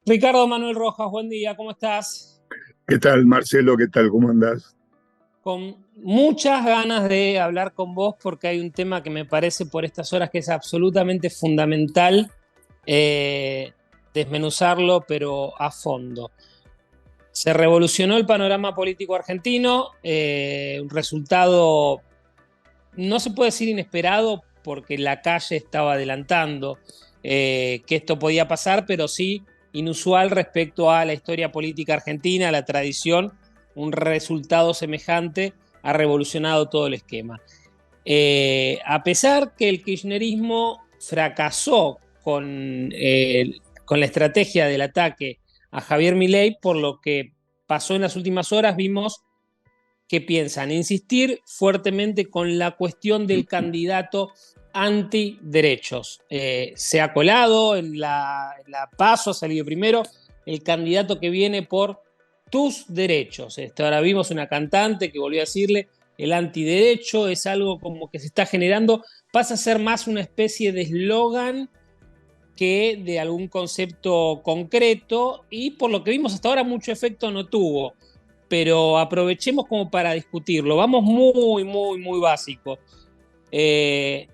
Ricardo Manuel Rojas, buen día, ¿cómo estás? ¿Qué tal, Marcelo? ¿Qué tal? ¿Cómo andás? Con muchas ganas de hablar con vos porque hay un tema que me parece por estas horas que es absolutamente fundamental eh, desmenuzarlo, pero a fondo. Se revolucionó el panorama político argentino, un resultado no se puede decir inesperado porque la calle estaba adelantando que esto podía pasar, pero sí inusual respecto a la historia política argentina, a la tradición. Un resultado semejante ha revolucionado todo el esquema. A pesar que el kirchnerismo fracasó con la estrategia del ataque a Javier Milei, por lo que pasó en las últimas horas, vimos que piensan insistir fuertemente con la cuestión del candidato antiderechos. Se ha colado en la PASO, ha salido primero el candidato que viene por tus derechos. Ahora vimos una cantante que volvió a decirle el antiderecho es algo como que se está generando, pasa a ser más una especie de eslogan que de algún concepto concreto y por lo que vimos hasta ahora mucho efecto no tuvo, pero aprovechemos como para discutirlo. Vamos muy básico. Eh,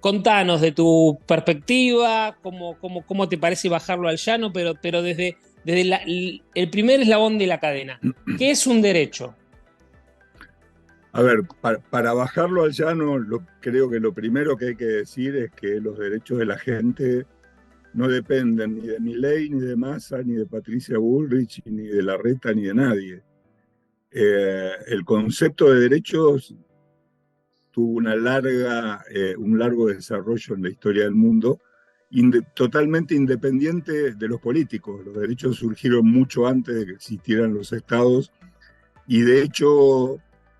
Contanos de tu perspectiva, cómo te parece bajarlo al llano, pero desde el primer eslabón de la cadena. ¿Qué es un derecho? A ver, para bajarlo al llano, creo que lo primero que hay que decir es que los derechos de la gente no dependen ni de Milei, ni de Massa, ni de Patricia Bullrich, ni de Larreta, ni de nadie. El concepto de derechos tuvo un largo desarrollo en la historia del mundo, totalmente independiente de los políticos. Los derechos surgieron mucho antes de que existieran los estados. Y de hecho,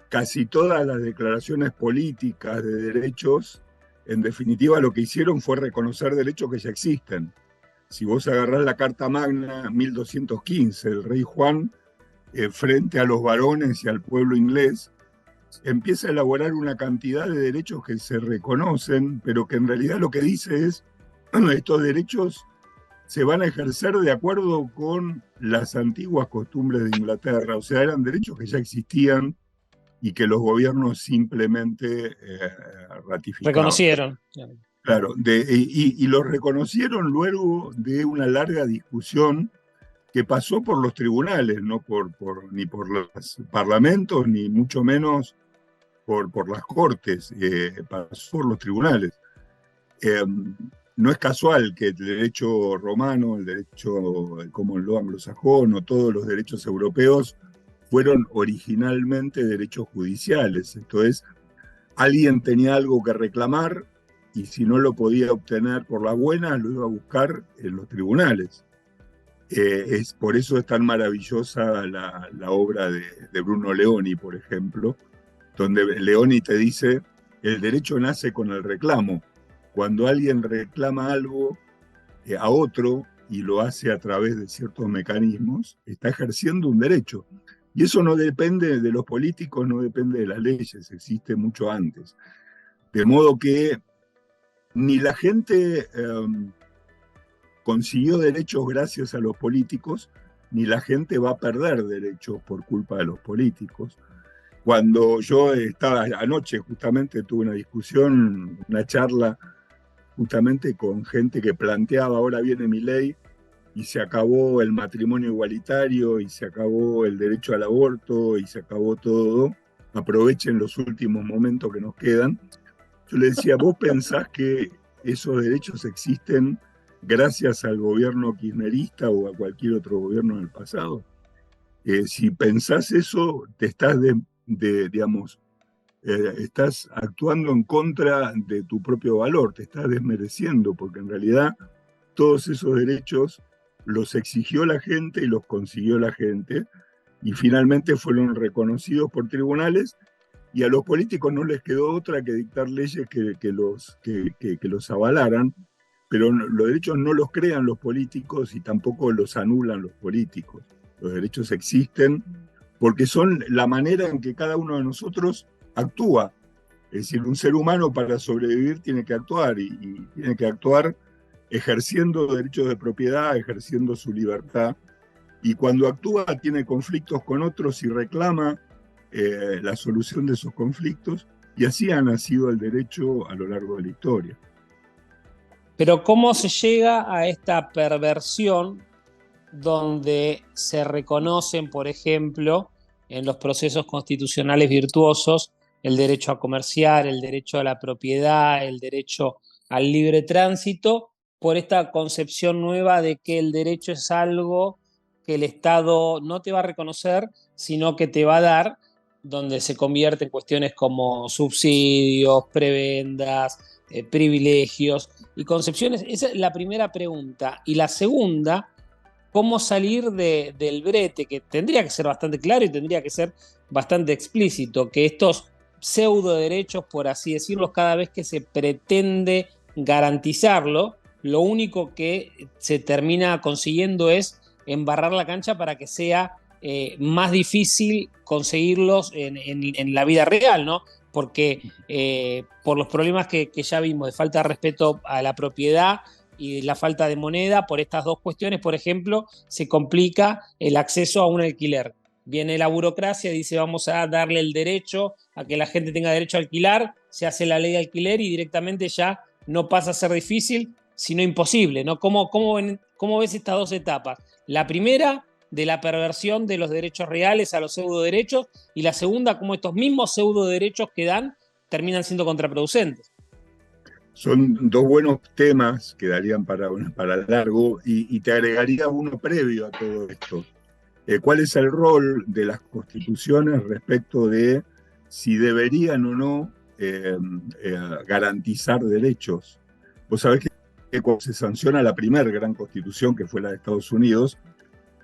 casi todas las declaraciones políticas de derechos, en definitiva, lo que hicieron fue reconocer derechos que ya existen. Si vos agarrás la Carta Magna 1215, el rey Juan, frente a los varones y al pueblo inglés, empieza a elaborar una cantidad de derechos que se reconocen, pero que en realidad lo que dice es, estos derechos se van a ejercer de acuerdo con las antiguas costumbres de Inglaterra, o sea, eran derechos que ya existían y que los gobiernos simplemente ratificaban. Reconocieron. Claro, y los reconocieron luego de una larga discusión que pasó por los tribunales, no ni por los parlamentos, ni mucho menos por las cortes, pasó por los tribunales. Eh, no es casual que el derecho romano, el derecho como lo anglosajón o todos los derechos europeos fueron originalmente derechos judiciales. Esto es, alguien tenía algo que reclamar y si no lo podía obtener por la buena, lo iba a buscar en los tribunales. Por eso es tan maravillosa la obra de Bruno Leoni, por ejemplo, donde Leoni te dice, el derecho nace con el reclamo. Cuando alguien reclama algo a otro y lo hace a través de ciertos mecanismos, está ejerciendo un derecho. Y eso no depende de los políticos, no depende de las leyes, existe mucho antes. De modo que ni la gente consiguió derechos gracias a los políticos, ni la gente va a perder derechos por culpa de los políticos. Cuando yo estaba anoche, justamente tuve una discusión, una charla, justamente con gente que planteaba, ahora viene mi ley y se acabó el matrimonio igualitario y se acabó el derecho al aborto y se acabó todo, aprovechen los últimos momentos que nos quedan. Yo le decía, ¿vos pensás que esos derechos existen gracias al gobierno kirchnerista o a cualquier otro gobierno del pasado? Si pensás eso, te estás digamos, estás actuando en contra de tu propio valor, te estás desmereciendo, porque en realidad todos esos derechos los exigió la gente y los consiguió la gente, y finalmente fueron reconocidos por tribunales, y a los políticos no les quedó otra que dictar leyes que los avalaran, pero los derechos no los crean los políticos y tampoco los anulan los políticos. Los derechos existen porque son la manera en que cada uno de nosotros actúa. Es decir, un ser humano para sobrevivir tiene que actuar y tiene que actuar ejerciendo derechos de propiedad, ejerciendo su libertad, y cuando actúa tiene conflictos con otros y reclama la solución de esos conflictos, y así ha nacido el derecho a lo largo de la historia. Pero ¿cómo se llega a esta perversión donde se reconocen, por ejemplo, en los procesos constitucionales virtuosos, el derecho a comerciar, el derecho a la propiedad, el derecho al libre tránsito, por esta concepción nueva de que el derecho es algo que el Estado no te va a reconocer, sino que te va a dar, donde se convierte en cuestiones como subsidios, prebendas, privilegios y concepciones? Esa es la primera pregunta. Y la segunda, cómo salir del brete, que tendría que ser bastante claro y tendría que ser bastante explícito, que estos pseudo derechos, por así decirlo, cada vez que se pretende garantizarlo, lo único que se termina consiguiendo es embarrar la cancha para que sea más difícil conseguirlos en la vida real, ¿no? Porque por los problemas que ya vimos de falta de respeto a la propiedad y la falta de moneda, por estas dos cuestiones, por ejemplo, se complica el acceso a un alquiler. Viene la burocracia, dice vamos a darle el derecho a que la gente tenga derecho a alquilar, se hace la ley de alquiler y directamente ya no pasa a ser difícil, sino imposible, ¿no? ¿Cómo ves estas dos etapas? La primera, de la perversión de los derechos reales a los pseudo derechos, y la segunda, cómo estos mismos pseudo derechos que dan terminan siendo contraproducentes. Son dos buenos temas que darían para largo, y te agregaría uno previo a todo esto. ¿Cuál es el rol de las constituciones respecto de si deberían o no garantizar derechos? Vos sabés que cuando se sanciona la primera gran constitución, que fue la de Estados Unidos,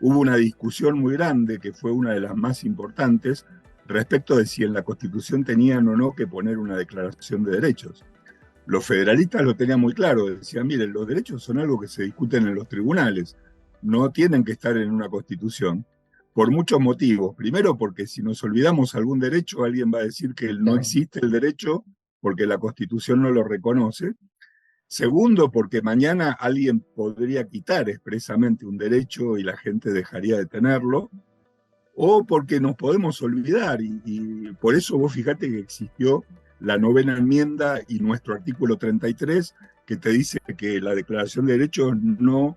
hubo una discusión muy grande, que fue una de las más importantes, respecto de si en la constitución tenían o no que poner una declaración de derechos. Los federalistas lo tenían muy claro, decían, miren, los derechos son algo que se discuten en los tribunales, no tienen que estar en una constitución, por muchos motivos. Primero, porque si nos olvidamos algún derecho, alguien va a decir que no existe el derecho porque la constitución no lo reconoce. Segundo, porque mañana alguien podría quitar expresamente un derecho y la gente dejaría de tenerlo. O porque nos podemos olvidar, y por eso vos fijate que existió la 9ª enmienda y nuestro artículo 33, que te dice que la Declaración de Derechos no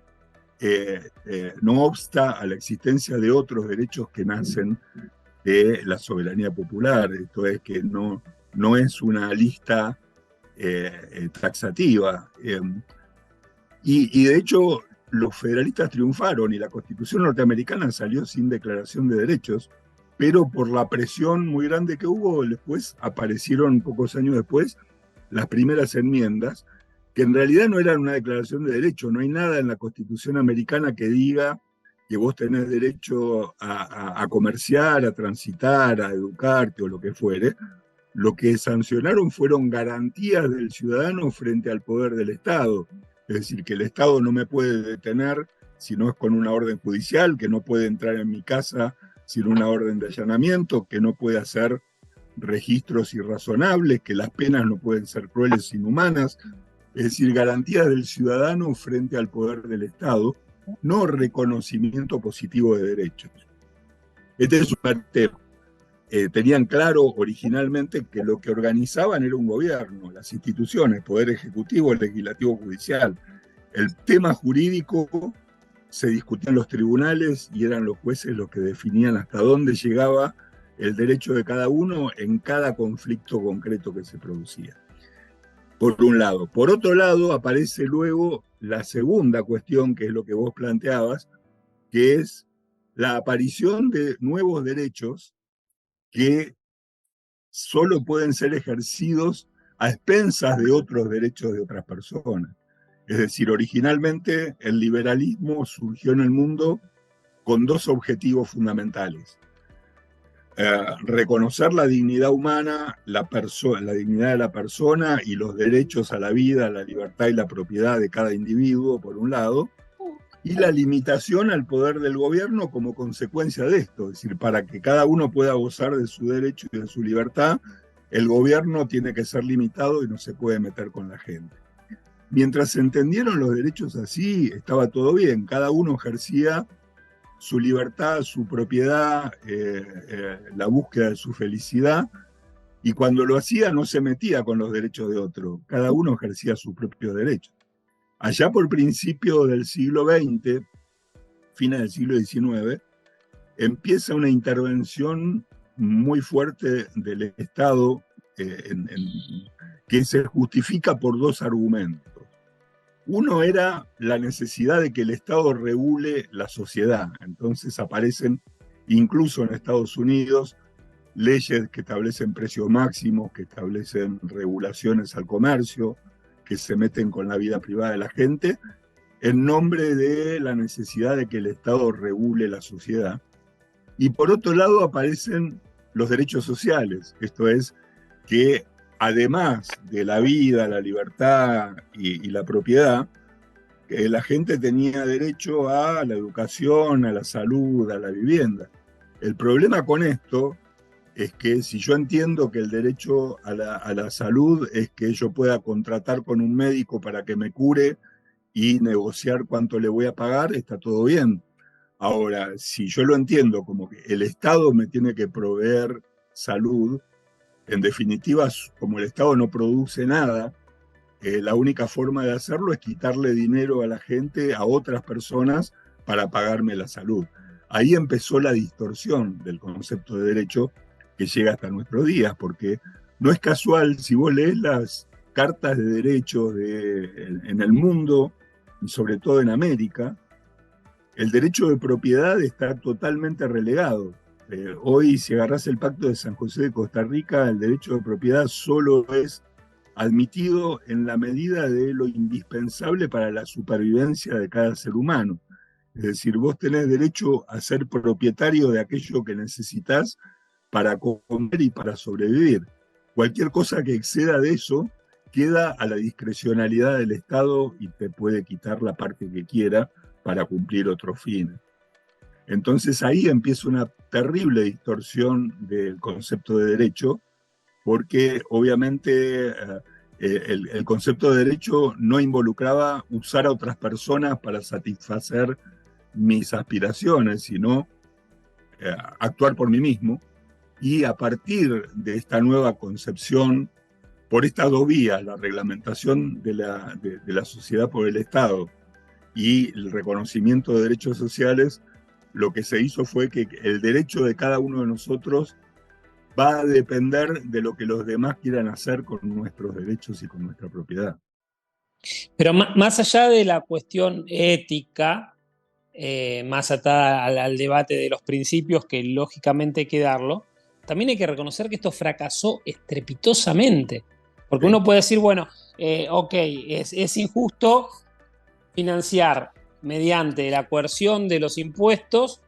obsta a la existencia de otros derechos que nacen de la soberanía popular. Esto es que no es una lista taxativa. Y de hecho, los federalistas triunfaron y la Constitución norteamericana salió sin declaración de derechos, pero por la presión muy grande que hubo, después aparecieron, pocos años después, las primeras enmiendas, que en realidad no eran una declaración de derechos. No hay nada en la Constitución americana que diga que vos tenés derecho a comerciar, a transitar, a educarte o lo que fuere. Lo que sancionaron fueron garantías del ciudadano frente al poder del Estado. Es decir, que el Estado no me puede detener si no es con una orden judicial, que no puede entrar en mi casa sin una orden de allanamiento, que no puede hacer registros irrazonables, que las penas no pueden ser crueles, inhumanas. Es decir, garantías del ciudadano frente al poder del Estado, no reconocimiento positivo de derechos. Este es un tema. Tenían claro originalmente que lo que organizaban era un gobierno, las instituciones, poder ejecutivo, legislativo, judicial. El tema jurídico se discutía en los tribunales y eran los jueces los que definían hasta dónde llegaba el derecho de cada uno en cada conflicto concreto que se producía. Por un lado. Por otro lado, aparece luego la segunda cuestión, que es lo que vos planteabas, que es la aparición de nuevos derechos que solo pueden ser ejercidos a expensas de otros derechos de otras personas. Es decir, originalmente el liberalismo surgió en el mundo con dos objetivos fundamentales. Reconocer la dignidad humana, la dignidad de la persona y los derechos a la vida, a la libertad y la propiedad de cada individuo, por un lado, y la limitación al poder del gobierno como consecuencia de esto. Es decir, para que cada uno pueda gozar de su derecho y de su libertad, el gobierno tiene que ser limitado y no se puede meter con la gente. Mientras se entendieron los derechos así, estaba todo bien, cada uno ejercía su libertad, su propiedad, la búsqueda de su felicidad, y cuando lo hacía no se metía con los derechos de otro, cada uno ejercía sus propios derechos. Allá por principio del siglo XX, fines del siglo XIX, empieza una intervención muy fuerte del Estado que se justifica por dos argumentos. Uno era la necesidad de que el Estado regule la sociedad. Entonces aparecen, incluso en Estados Unidos, leyes que establecen precios máximos, que establecen regulaciones al comercio, que se meten con la vida privada de la gente, en nombre de la necesidad de que el Estado regule la sociedad. Y por otro lado aparecen los derechos sociales, esto es, que además de la vida, la libertad y la propiedad, la gente tenía derecho a la educación, a la salud, a la vivienda. El problema con esto es que si yo entiendo que el derecho a la salud es que yo pueda contratar con un médico para que me cure y negociar cuánto le voy a pagar, está todo bien. Ahora, si yo lo entiendo como que el Estado me tiene que proveer salud, en definitiva, como el Estado no produce nada, la única forma de hacerlo es quitarle dinero a la gente, a otras personas, para pagarme la salud. Ahí empezó la distorsión del concepto de derecho que llega hasta nuestros días, porque no es casual, si vos lees las cartas de derechos en el mundo, y sobre todo en América, el derecho de propiedad está totalmente relegado. Hoy, si agarrás el Pacto de San José de Costa Rica, el derecho de propiedad solo es admitido en la medida de lo indispensable para la supervivencia de cada ser humano. Es decir, vos tenés derecho a ser propietario de aquello que necesitas para comer y para sobrevivir. Cualquier cosa que exceda de eso queda a la discrecionalidad del Estado y te puede quitar la parte que quiera para cumplir otros fines. Entonces ahí empieza una terrible distorsión del concepto de derecho, porque obviamente el concepto de derecho no involucraba usar a otras personas para satisfacer mis aspiraciones, sino actuar por mí mismo. Y a partir de esta nueva concepción, por estas dos vías, la reglamentación de la sociedad por el Estado y el reconocimiento de derechos sociales, lo que se hizo fue que el derecho de cada uno de nosotros va a depender de lo que los demás quieran hacer con nuestros derechos y con nuestra propiedad. Pero más allá de la cuestión ética, más atada al debate de los principios, que lógicamente hay que darlo, también hay que reconocer que esto fracasó estrepitosamente. Porque uno puede decir, bueno, ok, es injusto financiar mediante la coerción de los impuestos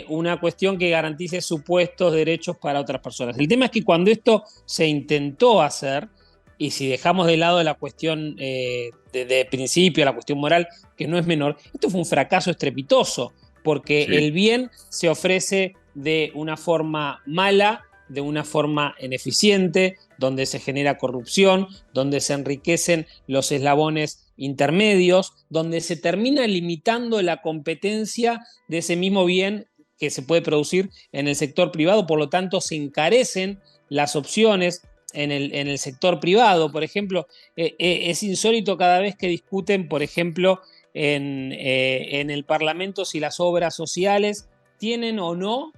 una cuestión que garantice supuestos derechos para otras personas. El tema es que cuando esto se intentó hacer, y si dejamos de lado la cuestión de principio, la cuestión moral, que no es menor, esto fue un fracaso estrepitoso, porque el bien se ofrece de una forma mala, de una forma ineficiente, donde se genera corrupción, donde se enriquecen los eslabones intermedios, donde se termina limitando la competencia de ese mismo bien que se puede producir en el sector privado, por lo tanto se encarecen las opciones en el sector privado. Por ejemplo, es insólito cada vez que discuten, por ejemplo, en el Parlamento si las obras sociales tienen o no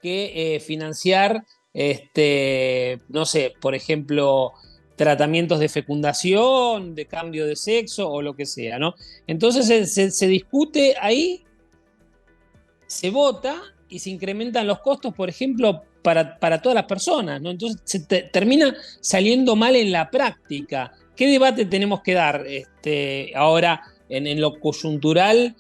que financiar, no sé, por ejemplo, tratamientos de fecundación, de cambio de sexo o lo que sea, ¿no? Entonces se discute ahí, se vota y se incrementan los costos, por ejemplo, para todas las personas, ¿no? Entonces termina saliendo mal en la práctica. ¿Qué debate tenemos que dar ahora en lo coyuntural?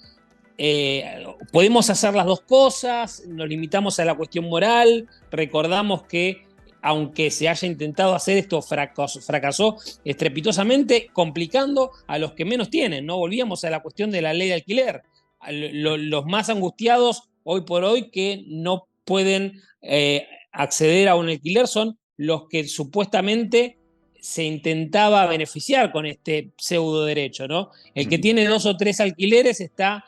Podemos hacer las dos cosas, nos limitamos a la cuestión moral, recordamos que aunque se haya intentado hacer esto, fracasó estrepitosamente, complicando a los que menos tienen, ¿no? Volvíamos a la cuestión de la ley de alquiler. Los más angustiados hoy por hoy que no pueden acceder a un alquiler son los que supuestamente se intentaba beneficiar con este pseudo derecho, ¿no? El que tiene 2 o 3 alquileres está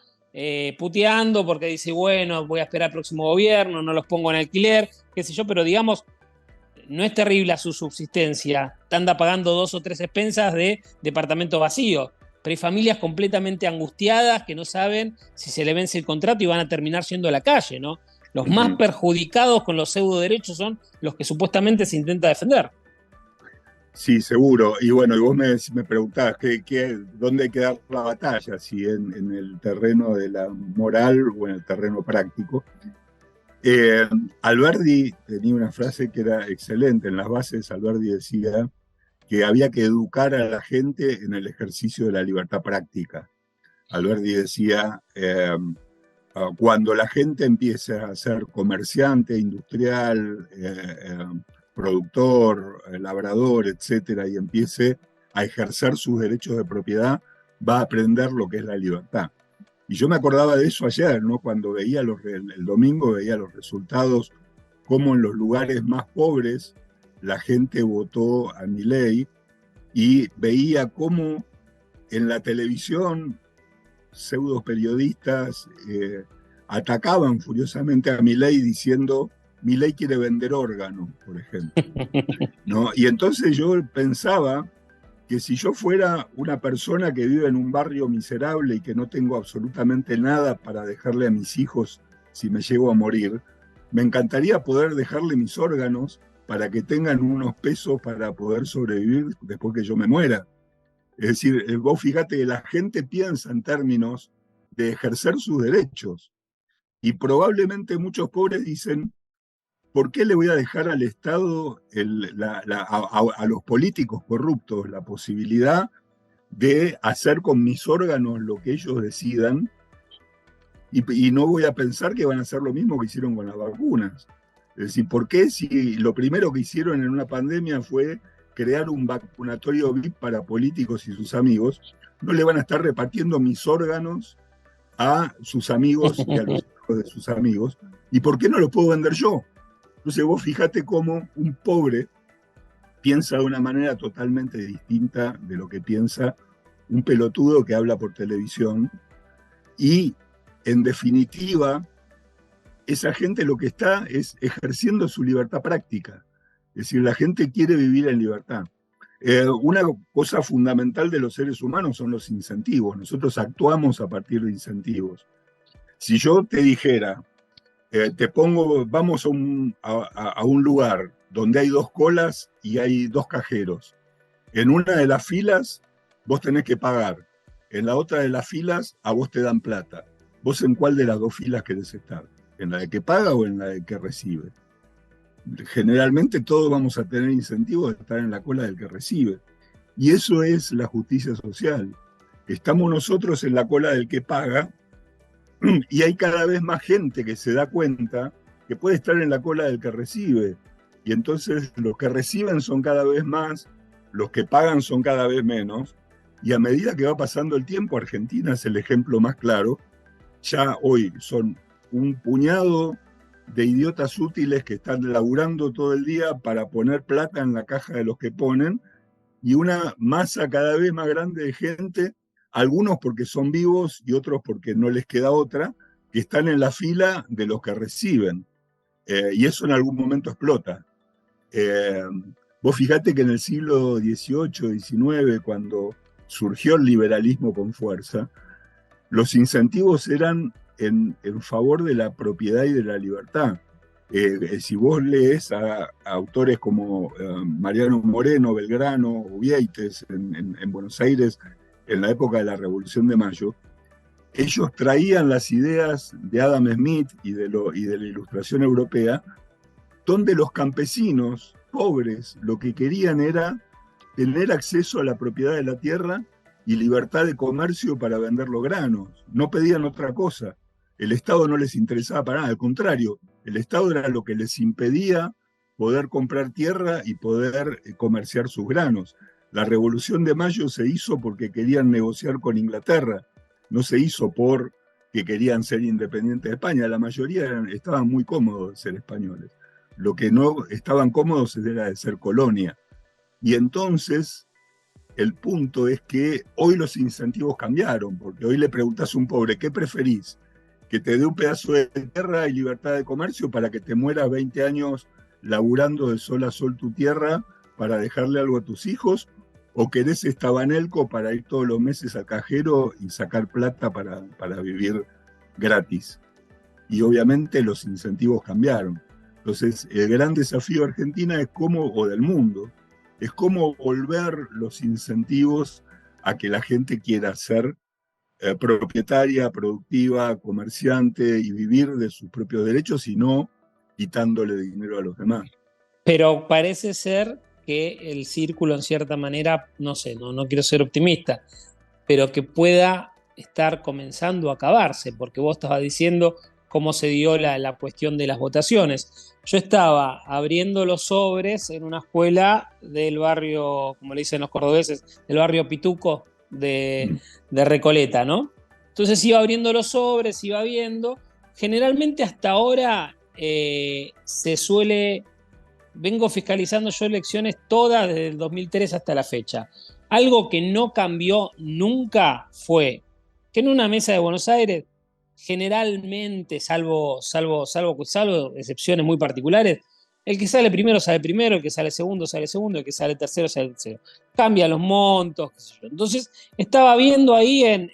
puteando porque dice, bueno, voy a esperar al próximo gobierno, no los pongo en alquiler, qué sé yo, pero digamos, no es terrible a su subsistencia, anda pagando 2 o 3 expensas de departamento vacío, pero hay familias completamente angustiadas que no saben si se le vence el contrato y van a terminar yendo a la calle, ¿no? Los más perjudicados con los pseudo derechos son los que supuestamente se intenta defender. Sí, seguro. Y bueno, y vos me preguntabas dónde hay que dar la batalla, si en el terreno de la moral o en el terreno práctico. Alberdi tenía una frase que era excelente. En las bases, Alberdi decía que había que educar a la gente en el ejercicio de la libertad práctica. Alberdi decía, cuando la gente empiece a ser comerciante, industrial, productor, labrador, etcétera, y empiece a ejercer sus derechos de propiedad, va a aprender lo que es la libertad. Y yo me acordaba de eso ayer, ¿no? Cuando veía el domingo veía los resultados, cómo en los lugares más pobres la gente votó a Milei, y veía cómo en la televisión pseudo periodistas atacaban furiosamente a Milei diciendo Milei quiere vender órganos, por ejemplo, ¿no? Y entonces yo pensaba que si yo fuera una persona que vive en un barrio miserable y que no tengo absolutamente nada para dejarle a mis hijos si me llego a morir, me encantaría poder dejarle mis órganos para que tengan unos pesos para poder sobrevivir después que yo me muera. Es decir, vos fíjate que la gente piensa en términos de ejercer sus derechos y probablemente muchos pobres dicen, ¿por qué le voy a dejar al Estado, a los políticos corruptos, la posibilidad de hacer con mis órganos lo que ellos decidan? Y no voy a pensar que van a hacer lo mismo que hicieron con las vacunas. Es decir, ¿por qué si lo primero que hicieron en una pandemia fue crear un vacunatorio VIP para políticos y sus amigos, no le van a estar repartiendo mis órganos a sus amigos y a los hijos de sus amigos? ¿Y por qué no los puedo vender yo? Entonces vos fíjate cómo un pobre piensa de una manera totalmente distinta de lo que piensa un pelotudo que habla por televisión. Y en definitiva, esa gente lo que está es ejerciendo su libertad práctica. Es decir, la gente quiere vivir en libertad. Una cosa fundamental de los seres humanos son los incentivos. Nosotros actuamos a partir de incentivos. Si yo te dijera, vamos a un lugar donde hay 2 colas y hay 2 cajeros. En una de las filas vos tenés que pagar. En la otra de las filas a vos te dan plata. ¿Vos en cuál de las 2 filas querés estar? ¿En la de que paga o en la de que recibe? Generalmente todos vamos a tener incentivos de estar en la cola del que recibe. Y eso es la justicia social. Estamos nosotros en la cola del que paga y hay cada vez más gente que se da cuenta que puede estar en la cola del que recibe. Y entonces los que reciben son cada vez más, los que pagan son cada vez menos. Y a medida que va pasando el tiempo, Argentina es el ejemplo más claro. Ya hoy son un puñado de idiotas útiles que están laburando todo el día para poner plata en la caja de los que ponen, y una masa cada vez más grande de gente, algunos porque son vivos y otros porque no les queda otra, que están en la fila de los que reciben. Y eso en algún momento explota. Vos fijate que en el siglo XVIII, XIX, cuando surgió el liberalismo con fuerza, los incentivos eran en favor de la propiedad y de la libertad. Si vos lees a autores como Mariano Moreno, Belgrano o Vieites en Buenos Aires en la época de la Revolución de Mayo, ellos traían las ideas de Adam Smith y de la Ilustración europea, donde los campesinos pobres lo que querían era tener acceso a la propiedad de la tierra y libertad de comercio para vender los granos. No pedían otra cosa. El Estado no les interesaba para nada, al contrario, el Estado era lo que les impedía poder comprar tierra y poder comerciar sus granos. La Revolución de Mayo se hizo porque querían negociar con Inglaterra, no se hizo porque querían ser independientes de España. La mayoría estaban muy cómodos de ser españoles. Lo que no estaban cómodos era de ser colonia. Y entonces el punto es que hoy los incentivos cambiaron, porque hoy le preguntás a un pobre, ¿qué preferís? ¿Que te dé un pedazo de tierra y libertad de comercio para que te mueras 20 años laburando de sol a sol tu tierra para dejarle algo a tus hijos? ¿O querés esta Banelco para ir todos los meses al cajero y sacar plata para vivir gratis? Y obviamente los incentivos cambiaron. Entonces, el gran desafío de Argentina es cómo, o del mundo, es cómo volver los incentivos a que la gente quiera ser propietaria, productiva, comerciante y vivir de sus propios derechos y no quitándole dinero a los demás. Pero parece ser que el círculo, en cierta manera, no sé, no quiero ser optimista, pero que pueda estar comenzando a acabarse, porque vos estabas diciendo cómo se dio la cuestión de las votaciones. Yo estaba abriendo los sobres en una escuela del barrio, como le dicen los cordobeses, del barrio Pituco de Recoleta, ¿no? Entonces iba abriendo los sobres, iba viendo. Generalmente hasta ahora se suele vengo fiscalizando yo elecciones todas desde el 2003 hasta la fecha. Algo que no cambió nunca fue que en una mesa de Buenos Aires, generalmente, salvo excepciones muy particulares, el que sale primero, el que sale segundo, el que sale tercero sale tercero. Cambia los montos, qué sé yo. Entonces, estaba viendo ahí en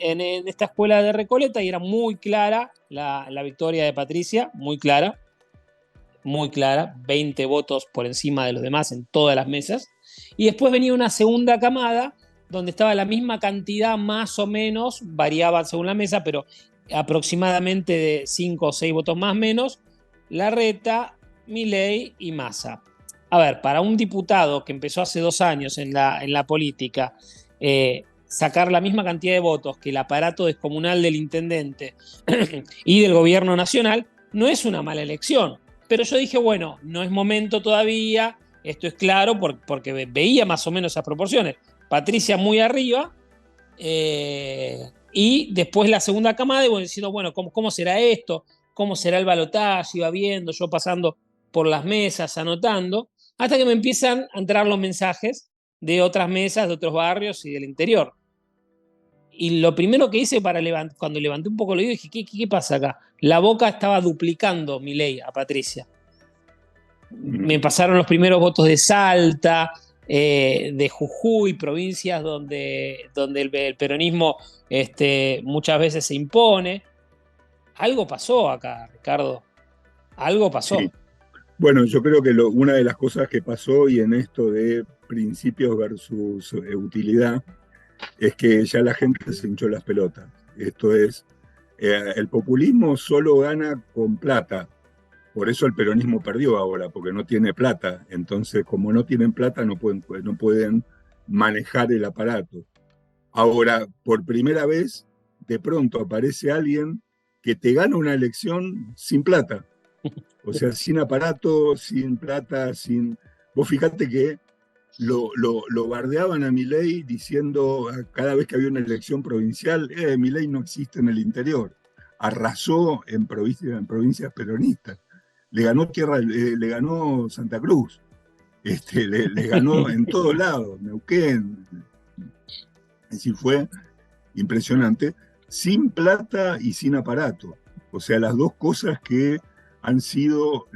esta escuela de Recoleta y era muy clara la victoria de Patricia, muy clara, 20 votos por encima de los demás en todas las mesas. Y después venía una segunda camada donde estaba la misma cantidad, más o menos, variaban según la mesa, pero aproximadamente de 5 o 6 votos más o menos, Larreta, Milei y Massa. A ver, para un diputado que empezó hace 2 años en la política, sacar la misma cantidad de votos que el aparato descomunal del intendente y del gobierno nacional, no es una mala elección. Pero yo dije, bueno, no es momento todavía, esto es claro, porque veía más o menos esas proporciones. Patricia muy arriba, y después la segunda camada, y bueno, diciendo, bueno, ¿cómo será esto? ¿Cómo será el balotaje? Iba viendo, yo pasando por las mesas, anotando, hasta que me empiezan a entrar los mensajes de otras mesas, de otros barrios y del interior. Y lo primero que hice cuando levanté un poco el oído, dije, ¿qué pasa acá? La Boca estaba duplicando Milei a Patricia. Me pasaron los primeros votos de Salta, de Jujuy, provincias donde el peronismo muchas veces se impone. Algo pasó acá, Ricardo. Algo pasó. Sí. Bueno, yo creo que una de las cosas que pasó y en esto de principios versus utilidad es que ya la gente se hinchó las pelotas. Esto es, el populismo solo gana con plata. Por eso el peronismo perdió ahora, porque no tiene plata. Entonces, como no tienen plata, no pueden manejar el aparato. Ahora, por primera vez, de pronto aparece alguien que te gana una elección sin plata. O sea, sin aparato, sin plata, sin... Vos fijate que lo bardeaban a Milei diciendo cada vez que había una elección provincial, Milei no existe en el interior. Arrasó en provincias peronistas. Le ganó le ganó Santa Cruz. Le ganó en todos lados, Neuquén. Es decir, fue impresionante, sin plata y sin aparato. O sea, las dos cosas que han sido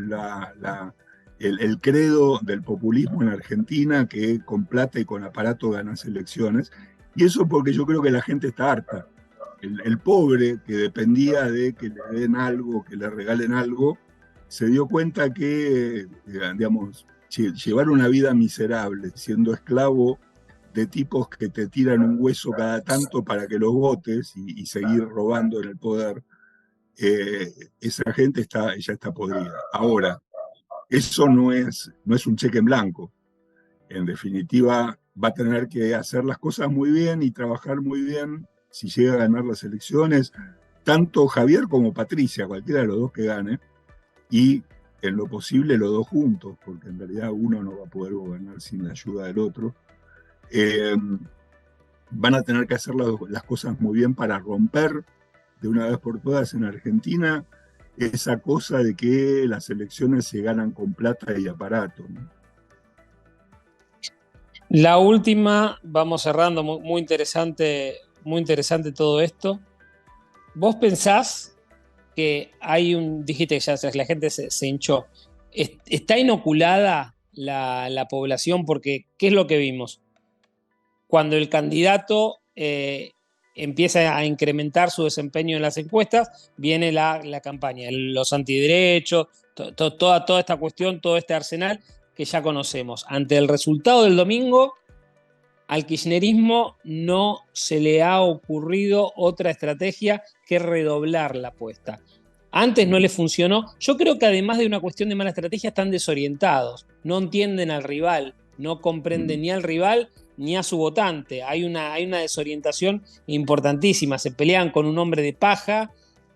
el credo del populismo en Argentina, que con plata y con aparato ganas elecciones. Y eso porque yo creo que la gente está harta. El pobre que dependía de que le den algo, que le regalen algo, se dio cuenta que, digamos, llevar una vida miserable, siendo esclavo de tipos que te tiran un hueso cada tanto para que los votes y seguir robando en el poder, esa gente ya está podrida. Ahora, eso no es un cheque en blanco. En definitiva, va a tener que hacer las cosas muy bien y trabajar muy bien si llega a ganar las elecciones, tanto Javier como Patricia, cualquiera de los dos que gane, y en lo posible los dos juntos, porque en realidad uno no va a poder gobernar sin la ayuda del otro. Van a tener que hacer las cosas muy bien para romper de una vez por todas en Argentina esa cosa de que las elecciones se ganan con plata y aparato, ¿no? La última, vamos cerrando, muy interesante todo esto. ¿Vos pensás que hay dijiste que ya la gente se hinchó, está inoculada la población? Porque, ¿qué es lo que vimos? Cuando el candidato empieza a incrementar su desempeño en las encuestas, viene la campaña, los antiderechos, toda esta cuestión, todo este arsenal que ya conocemos. Ante el resultado del domingo, al kirchnerismo no se le ha ocurrido otra estrategia que redoblar la apuesta. Antes no le funcionó. Yo creo que además de una cuestión de mala estrategia, están desorientados, no entienden al rival, no comprenden ni al rival ni a su votante. Hay una desorientación importantísima. Se pelean con un hombre de paja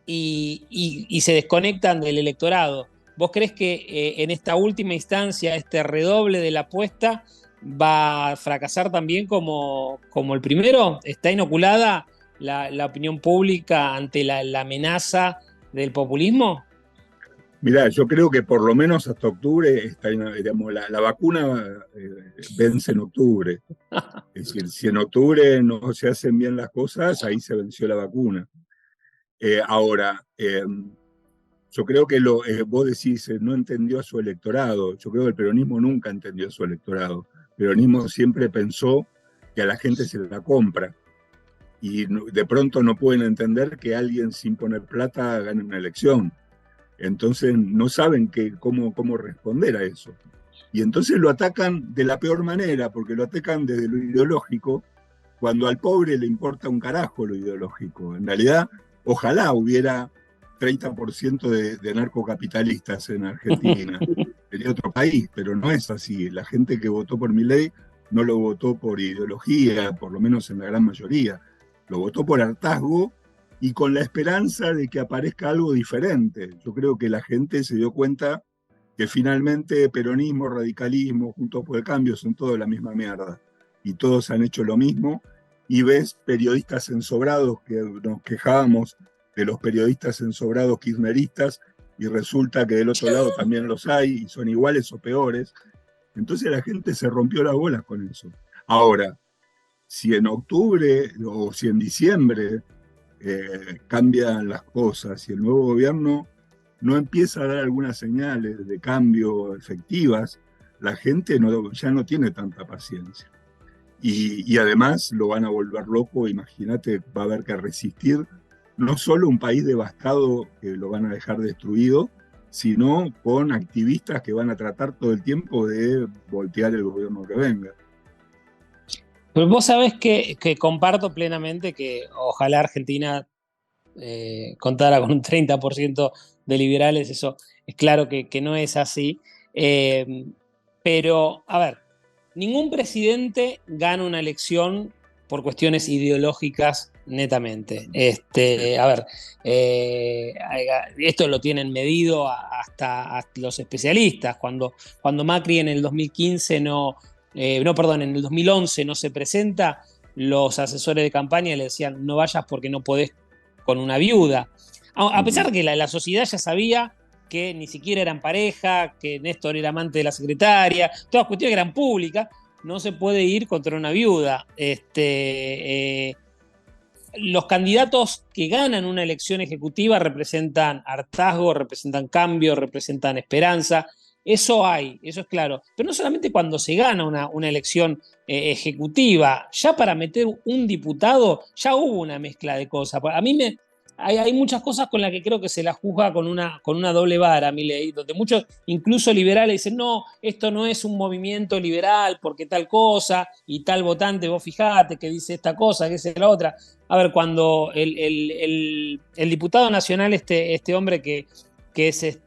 y se desconectan del electorado. ¿Vos crees que en esta última instancia, este redoble de la apuesta va a fracasar también como el primero? ¿Está inoculada la opinión pública ante la amenaza del populismo? Mirá, yo creo que por lo menos hasta octubre está, digamos, la vacuna vence en octubre. Es decir, si en octubre no se hacen bien las cosas, ahí se venció la vacuna. Ahora, yo creo que vos decís, no entendió a su electorado. Yo creo que el peronismo nunca entendió a su electorado. El peronismo siempre pensó que a la gente se la compra. Y de pronto no pueden entender que alguien sin poner plata gane una elección. Entonces no saben cómo responder a eso. Y entonces lo atacan de la peor manera, porque lo atacan desde lo ideológico, cuando al pobre le importa un carajo lo ideológico. En realidad, ojalá hubiera 30% de narcocapitalistas en Argentina. Sería otro país, pero no es así. La gente que votó por Milei no lo votó por ideología, por lo menos en la gran mayoría. Lo votó por hartazgo y con la esperanza de que aparezca algo diferente. Yo creo que la gente se dio cuenta que finalmente peronismo, radicalismo, Juntos por el Cambio son todos la misma mierda y todos han hecho lo mismo. Y ves periodistas ensobrados, que nos quejábamos de los periodistas ensobrados kirchneristas, y resulta que del otro lado también los hay y son iguales o peores. Entonces la gente se rompió las bolas con eso. Ahora, si en octubre o si en diciembre cambian las cosas y el nuevo gobierno no empieza a dar algunas señales de cambio efectivas, la gente ya no tiene tanta paciencia. Y además lo van a volver loco. Imagínate, va a haber que resistir no solo un país devastado que lo van a dejar destruido, sino con activistas que van a tratar todo el tiempo de voltear el gobierno que venga. Pero vos sabés que comparto plenamente que ojalá Argentina contara con un 30% de liberales. Eso es claro que no es así. Eh, pero, a ver, ningún presidente gana una elección por cuestiones ideológicas netamente. A ver, esto lo tienen medido hasta los especialistas. Cuando Macri en el 2015 perdón, en el 2011 no se presenta, los asesores de campaña le decían: no vayas porque no podés con una viuda. A pesar de que la sociedad ya sabía que ni siquiera eran pareja, que Néstor era amante de la secretaria, todas cuestiones que eran públicas, no se puede ir contra una viuda. Los candidatos que ganan una elección ejecutiva representan hartazgo, representan cambio, representan esperanza. Eso es claro. Pero no solamente cuando se gana una elección ejecutiva, ya para meter un diputado ya hubo una mezcla de cosas. A mí hay muchas cosas con las que creo que se la juzga con una doble vara, Milei, donde muchos, incluso liberales, dicen: no, esto no es un movimiento liberal porque tal cosa y tal votante, vos fijate que dice esta cosa, que dice la otra. A ver, cuando el diputado nacional, este hombre que es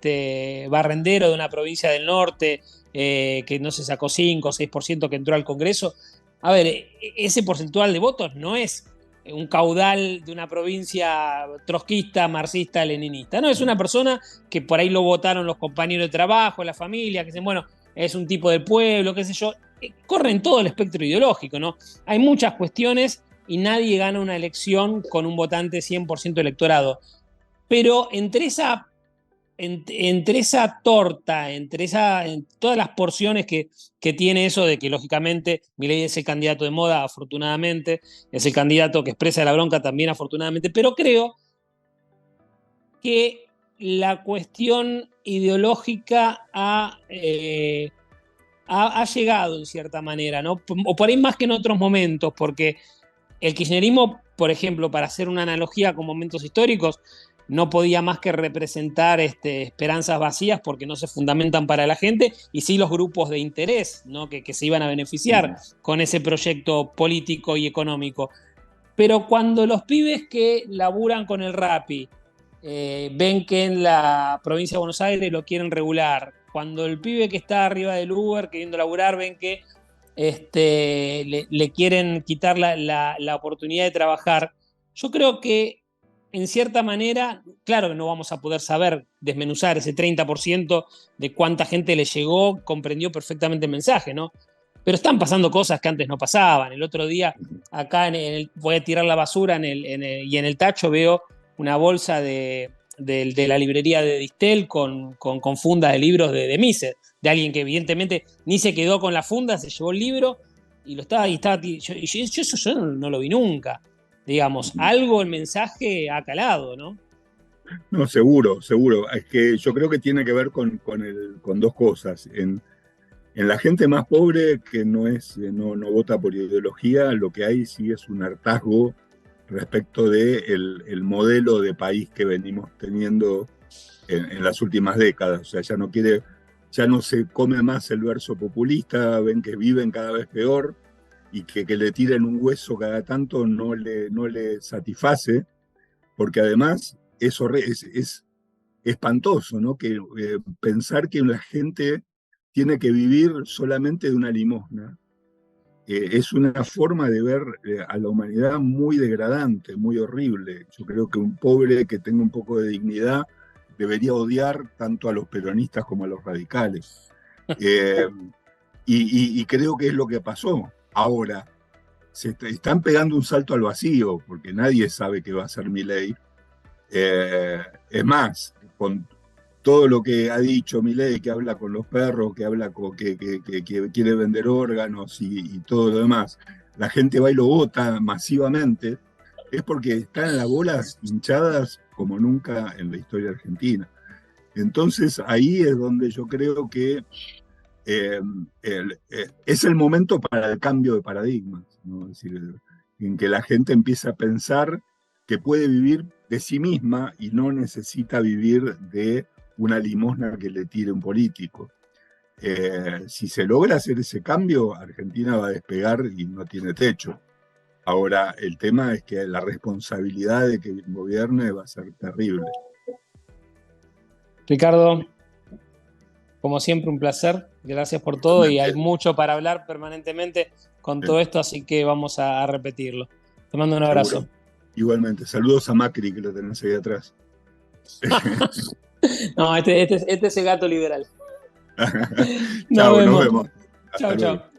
barrendero de una provincia del norte, que no se sacó 5 o 6%, que entró al Congreso, a ver, ese porcentual de votos no es un caudal de una provincia trotskista, marxista, leninista. No, es una persona que por ahí lo votaron los compañeros de trabajo, la familia, que dicen: bueno, es un tipo del pueblo, qué sé yo. Corre en todo el espectro ideológico, ¿no? Hay muchas cuestiones y nadie gana una elección con un votante 100% electorado. Pero entre esa entre esa torta, en todas las porciones que tiene eso de que, lógicamente, Milei es el candidato de moda, afortunadamente, es el candidato que expresa la bronca también, afortunadamente, pero creo que la cuestión ideológica ha llegado en cierta manera, ¿no? O por ahí más que en otros momentos, porque el kirchnerismo, por ejemplo, para hacer una analogía con momentos históricos, no podía más que representar esperanzas vacías porque no se fundamentan para la gente, y sí los grupos de interés, ¿no? que se iban a beneficiar con ese proyecto político y económico. Pero cuando los pibes que laburan con el Rappi ven que en la provincia de Buenos Aires lo quieren regular, cuando el pibe que está arriba del Uber queriendo laburar ven que le quieren quitar la oportunidad de trabajar, yo creo que en cierta manera, claro que no vamos a poder saber desmenuzar ese 30% de cuánta gente le llegó, comprendió perfectamente el mensaje, ¿no? Pero están pasando cosas que antes no pasaban. El otro día, acá voy a tirar la basura y en el tacho veo una bolsa de la librería de Distel con fundas de libros de Mises, de alguien que evidentemente ni se quedó con la funda, se llevó el libro y lo estaba. Yo eso no lo vi nunca. Digamos, algo el mensaje ha calado, ¿no? No, seguro, seguro. Es que yo creo que tiene que ver con dos cosas. En la gente más pobre que no vota por ideología, lo que hay sí es un hartazgo respecto del el modelo de país que venimos teniendo en las últimas décadas. O sea, ya no se come más el verso populista, ven que viven cada vez peor y que le tiren un hueso cada tanto no le satisface, porque además es espantoso, ¿no? Que pensar que la gente tiene que vivir solamente de una limosna. Es una forma de ver a la humanidad muy degradante, muy horrible. Yo creo que un pobre que tenga un poco de dignidad debería odiar tanto a los peronistas como a los radicales. Eh, y creo que es lo que pasó. Ahora, están pegando un salto al vacío, porque nadie sabe qué va a hacer Milei. Es más, con todo lo que ha dicho Milei, que habla con los perros, que habla que quiere vender órganos y todo lo demás, la gente va y lo vota masivamente, es porque están en las bolas hinchadas como nunca en la historia argentina. Entonces ahí es donde yo creo que es el momento para el cambio de paradigmas, ¿no? Es decir, en que la gente empieza a pensar que puede vivir de sí misma y no necesita vivir de una limosna que le tire un político. Si se logra hacer ese cambio, Argentina va a despegar y no tiene techo. Ahora, el tema es que la responsabilidad de que gobierne va a ser terrible. Ricardo, como siempre, un placer. Gracias por todo y hay mucho para hablar permanentemente con todo esto, así que vamos a repetirlo. Te mando un abrazo. Seguro. Igualmente. Saludos a Macri, que lo tenés ahí atrás. No, este es el gato liberal. Chao, nos vemos. Chao, chao.